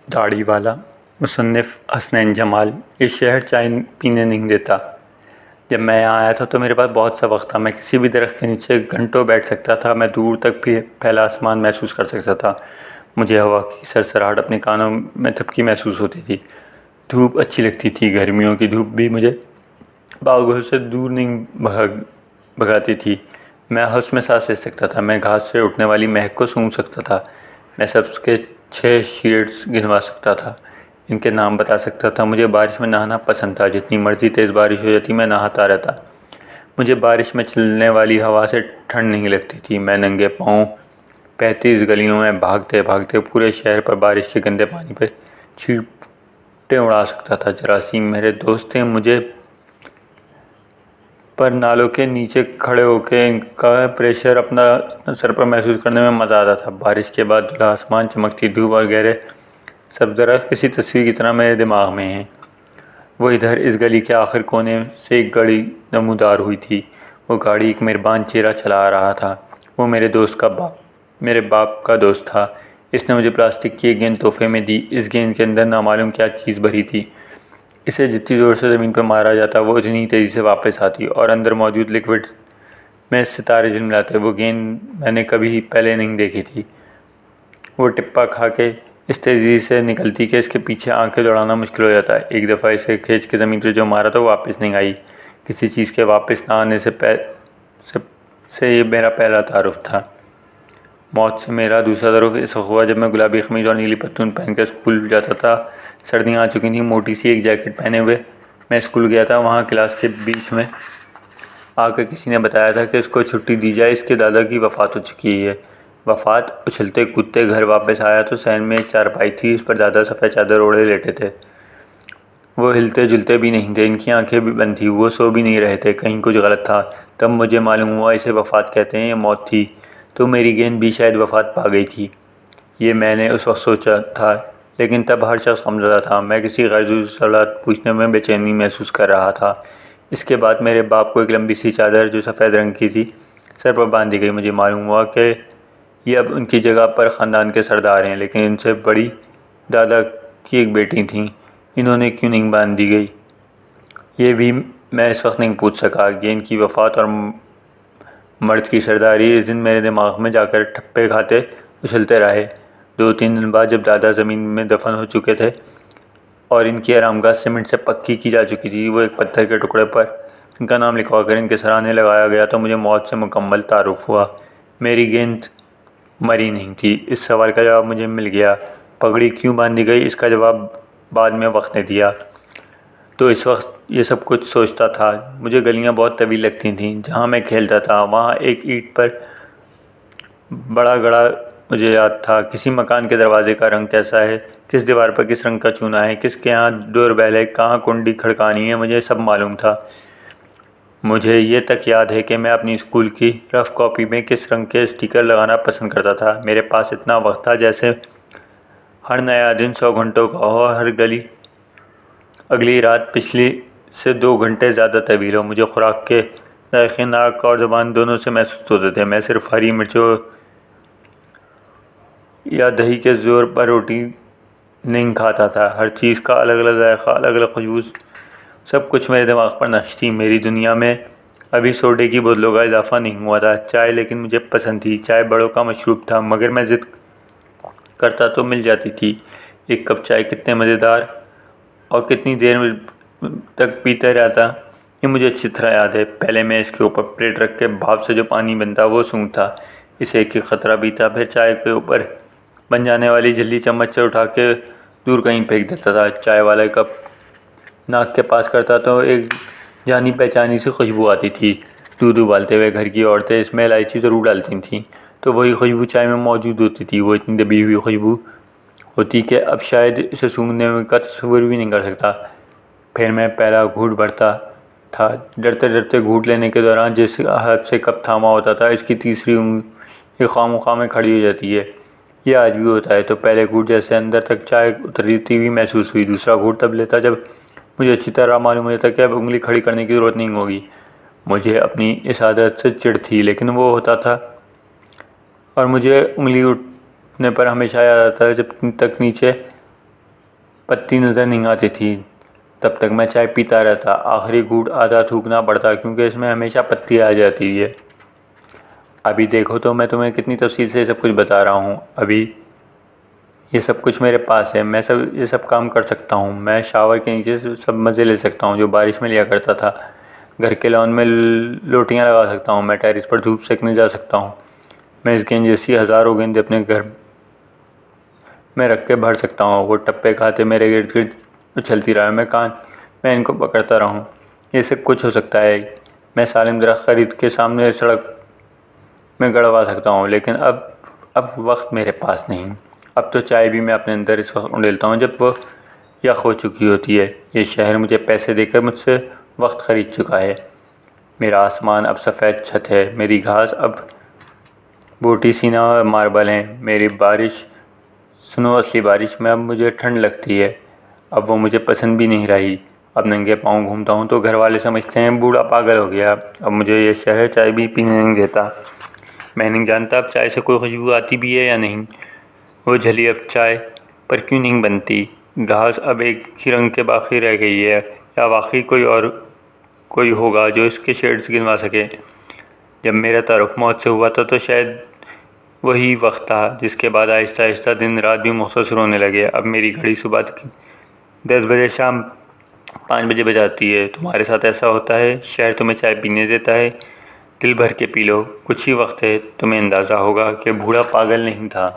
दाढ़ी वाला मुसन्निफ़ हसनैन जमाल। ये शहर चाय पीने नहीं देता। जब मैं यहाँ आया था तो मेरे पास बहुत सा वक्त था। मैं किसी भी दरख्त के नीचे घंटों बैठ सकता था। मैं दूर तक भी फैला आसमान महसूस कर सकता था। मुझे हवा की सरसराहट अपने कानों में थपकी महसूस होती थी। धूप अच्छी लगती थी। गर्मियों की धूप भी मुझे बागों से दूर नहीं भगाती थी। मैं हौस में सांस ले सकता था। मैं घास से उठने वाली महक को सूंघ सकता था। मैं सबके 6 शेड्स गिनवा सकता था। इनके नाम बता सकता था। मुझे बारिश में नहाना पसंद था। जितनी मर्ज़ी तेज़ बारिश हो जाती मैं नहाता रहता। मुझे बारिश में चलने वाली हवा से ठंड नहीं लगती थी। मैं नंगे पाँव 35 गलियों में भागते भागते पूरे शहर पर बारिश के गंदे पानी पर छींटे उड़ा सकता था। जरासीम मेरे दोस्त थे। मुझे पर नालों के नीचे खड़े होकर इनका प्रेशर अपना सर पर महसूस करने में मज़ा आता था। बारिश के बाद धुला आसमान, चमकती धूप और गहरे सब दरख्त किसी तस्वीर की तरह मेरे दिमाग में हैं। वो इधर इस गली के आखिर कोने से एक गाड़ी नमूदार हुई थी। वो गाड़ी एक मेहरबान चेहरा चला रहा था। वो मेरे बाप का दोस्त था। इसने मुझे प्लास्टिक की एक गेंद तोहफे में दी। इस गेंद के अंदर नामालूम क्या चीज़ भरी थी। इसे जितनी ज़ोर से ज़मीन पर मारा जाता वो उतनी तेज़ी से वापस आती और अंदर मौजूद लिक्विड में सितारे झिलमिलाते। वो गेंद मैंने कभी पहले नहीं देखी थी। वो टिप्पा खा के इस तेज़ी से निकलती कि इसके पीछे आंखें दौड़ाना मुश्किल हो जाता है। एक दफ़ा इसे खींच के ज़मीन पर जो मारा तो वापस नहीं आई। किसी चीज़ के वापस ना आने से ये मेरा पहला तारुफ था। मौत से मेरा दूसरा तारुफ इस वक्त हुआ जब मैं गुलाबी ख़मीज़ और नीली पतलून पहन कर स्कूल जाता था। सर्दियाँ आ चुकी थीं। मोटी सी एक जैकेट पहने हुए मैं स्कूल गया था। वहाँ क्लास के बीच में आकर किसी ने बताया था कि इसको छुट्टी दी जाए, इसके दादा की वफ़ात हो चुकी है। वफ़ात। उछलते कूदते घर वापस आया तो सहन में एक चारपाई थी। उस पर दादा सफ़ेद चादर ओढ़े लेटे थे। वो हिलते जुलते भी नहीं थे। इनकी आंखें भी बंद थी। वो सो भी नहीं रहे थे। कहीं कुछ गलत था। तब मुझे मालूम हुआ इसे वफ़ात कहते हैं, ये मौत थी। तो मेरी गेंद भी शायद वफ़ात पा गई थी। ये मैंने उस वक्त सोचा था, लेकिन तब हर शख्स गमज़दा था। मैं किसी गैर सवाल पूछने में बेचैनी महसूस कर रहा था। इसके बाद मेरे बाप को एक लंबी सी चादर जो सफ़ेद रंग की थी सर पर बांध दी गई। मुझे मालूम हुआ कि ये अब उनकी जगह पर ख़ानदान के सरदार हैं, लेकिन इनसे बड़ी दादा की एक बेटी थी। इन्होंने क्यों नहीं बांध दी गई, ये भी मैं इस वक्त नहीं पूछ सका। गेंद की वफ़ात और मर्द की सरदारी इस दिन मेरे दिमाग में जाकर ठप्पे खाते उछलते रहे। 2-3 दिन बाद जब दादा ज़मीन में दफन हो चुके थे और इनकी आरामगाह सीमेंट से पक्की की जा चुकी थी, वो एक पत्थर के टुकड़े पर इनका नाम लिखवाकर इनके सराहने लगाया गया तो मुझे मौत से मुकम्मल तारुफ हुआ। मेरी गेंद मरी नहीं थी। इस सवाल का जवाब मुझे मिल गया। पगड़ी क्यों बांधी गई, इसका जवाब बाद में वक्त ने दिया। तो इस वक्त ये सब कुछ सोचता था। मुझे गलियां बहुत तवील लगती थीं। जहाँ मैं खेलता था वहाँ एक ईंट पर बड़ा गड़ा मुझे याद था। किसी मकान के दरवाजे का रंग कैसा है, किस दीवार पर किस रंग का चूना है, किसके यहाँ डोरबेल है, कहाँ कुंडी खड़कानी है, मुझे सब मालूम था। मुझे ये तक याद है कि मैं अपनी स्कूल की रफ़ कॉपी में किस रंग के स्टिकर लगाना पसंद करता था। मेरे पास इतना वक्त था जैसे हर नया दिन 100 घंटों का हो, हर अगली रात पिछली से 2 घंटे ज़्यादा तवील हो। मुझे खुराक के जायके नाक और ज़ुबान दोनों से महसूस होते थे। मैं सिर्फ हरी मिर्चों या दही के ज़ोर पर रोटी नहीं खाता था। हर चीज़ का अलग अलग जायका, अलग अलग खुशबू, सब कुछ मेरे दिमाग पर नक्श थी। मेरी दुनिया में अभी सोडे की बोतलों का इजाफा नहीं हुआ था। चाय लेकिन मुझे पसंद थी। चाय बड़ों का मशरूब था, मगर मैं ज़िद करता तो मिल जाती थी। एक कप चाय कितने मज़ेदार और कितनी देर तक पीते रहता, ये मुझे अच्छी तरह याद है। पहले मैं इसके ऊपर प्लेट रख के भाप से जो पानी बनता वो सूंघता, इसे एक खतरा पीता, फिर चाय के ऊपर बन जाने वाली झिल्ली चम्मच से उठा के दूर कहीं फेंक देता था। चाय वाला कप नाक के पास करता तो एक जानी पहचानी सी खुशबू आती थी। दूध उबालते हुए घर की औरतें इसमें इलायची ज़रूर डालती थीं, तो वही खुशबू चाय में मौजूद होती थी। वो इतनी दबी हुई खुशबू होती कि अब शायद इसे सूंघने में का तस्वीर भी नहीं कर सकता। फिर मैं पहला घूंट भरता था। डरते डरते घूंट लेने के दौरान जिस हाथ से कप थामा होता था, इसकी तीसरी उंगली खामोखा में खड़ी हो जाती है। ये आज भी होता है। तो पहले घूंट जैसे अंदर तक चाय उतरती हुई महसूस हुई। दूसरा घूंट तब लेता जब मुझे अच्छी तरह मालूम हो जाता कि अब उंगली खड़ी करने की ज़रूरत नहीं होगी। मुझे अपनी इस आदत से चिढ़ थी, लेकिन वो होता था और मुझे उंगली उठने पर हमेशा याद आता है जब तक नीचे पत्ती नज़र नहीं आती थी। तब तक मैं चाय पीता रहता। आखिरी घूंट आधा थूकना पड़ता क्योंकि इसमें हमेशा पत्ती आ जाती है। अभी देखो तो मैं तुम्हें कितनी तफसील से सब कुछ बता रहा हूँ। अभी ये सब कुछ मेरे पास है, मैं ये सब काम कर सकता हूँ। मैं शावर के नीचे से सब मज़े ले सकता हूँ जो बारिश में लिया करता था। घर के लॉन में लोटियाँ लगा सकता हूँ। मैं टेरिस पर धूप सेकने जा सकता हूँ। मैं इस गेंद जैसी हज़ारों गेंदें अपने घर में रख के भर सकता हूँ। वो टप्पे खाते मेरे गिर्द गिर्द उछलती रहा। मैं इनको पकड़ता रहूँ। ये सब कुछ हो सकता है। मैं सालिम दरख्त खरीद के सामने सड़क में गड़वा सकता हूँ, लेकिन अब वक्त मेरे पास नहीं। अब तो चाय भी मैं अपने अंदर इस वक्त उंडेलता हूँ जब वो यख हो चुकी होती है। ये शहर मुझे पैसे देकर मुझसे वक्त ख़रीद चुका है। मेरा आसमान अब सफ़ेद छत है। मेरी घास अब बोटी सीना और मार्बल हैं। मेरी बारिश सुनो असली बारिश में अब मुझे ठंड लगती है। अब वो मुझे पसंद भी नहीं रही। अब नंगे पाँव घूमता हूँ तो घर वाले समझते हैं बूढ़ा पागल हो गया। अब मुझे ये शहर चाय भी पीने नहीं देता। मैं नहीं जानता अब चाय से कोई खुशबू आती भी है या नहीं। वो झली अब चाय पर क्यों नहीं बनती। घास अब एक ही रंग के बाकी रह गई है, या वाकई कोई होगा जो इसके शेड्स गिनवा सके। जब मेरा तारुफ मौत से हुआ था तो शायद वही वक्त था जिसके बाद आहिस्ता आहिस्ता दिन रात भी मुख्तसर होने लगे। अब मेरी घड़ी सुबह की 10 बजे शाम 5 बजे बजाती है। तुम्हारे साथ ऐसा होता है? शहर तुम्हें चाय पीने देता है? दिल भर के पी लो, कुछ ही वक्त है, तुम्हें अंदाज़ा होगा कि बूढ़ा पागल नहीं था।